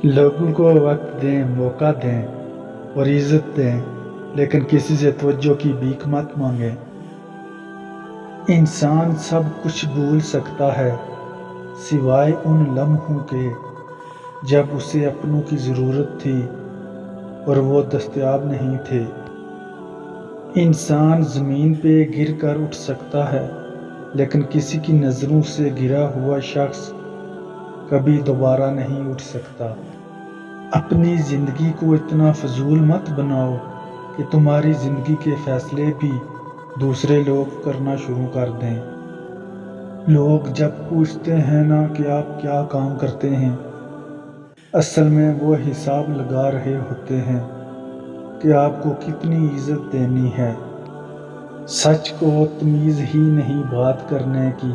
لوگوں کو وقت دیں، موقع دیں اور عزت دیں، لیکن کسی سے توجہ کی بھیک مت مانگیں۔ انسان سب کچھ بھول سکتا ہے سوائے ان لمحوں کے جب اسے اپنوں کی ضرورت تھی اور وہ دستیاب نہیں تھے۔ انسان زمین پہ گر کر اٹھ سکتا ہے، لیکن کسی کی نظروں سے گرا ہوا شخص کبھی دوبارہ نہیں اٹھ سکتا۔ اپنی زندگی کو اتنا فضول مت بناؤ کہ تمہاری زندگی کے فیصلے بھی دوسرے لوگ کرنا شروع کر دیں۔ لوگ جب پوچھتے ہیں نا کہ آپ کیا کام کرتے ہیں، اصل میں وہ حساب لگا رہے ہوتے ہیں کہ آپ کو کتنی عزت دینی ہے۔ سچ کو تمیز ہی نہیں بات کرنے کی،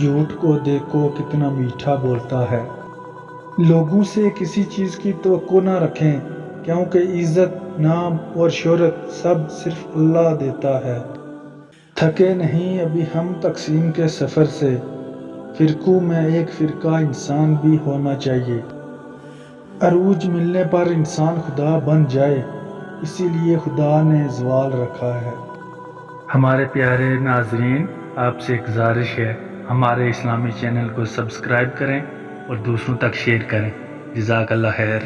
جھوٹ کو دیکھو کتنا میٹھا بولتا ہے۔ لوگوں سے کسی چیز کی توقع نہ رکھیں، کیونکہ عزت، نام اور شہرت سب صرف اللہ دیتا ہے۔ تھکے نہیں ابھی ہم تقسیم کے سفر سے، فرقوں میں ایک فرقہ انسان بھی ہونا چاہیے۔ عروج ملنے پر انسان خدا بن جائے، اسی لیے خدا نے زوال رکھا ہے۔ ہمارے پیارے ناظرین، آپ سے ایک گزارش ہے، ہمارے اسلامی چینل کو سبسکرائب کریں اور دوسروں تک شیئر کریں۔ جزاک اللہ خیر۔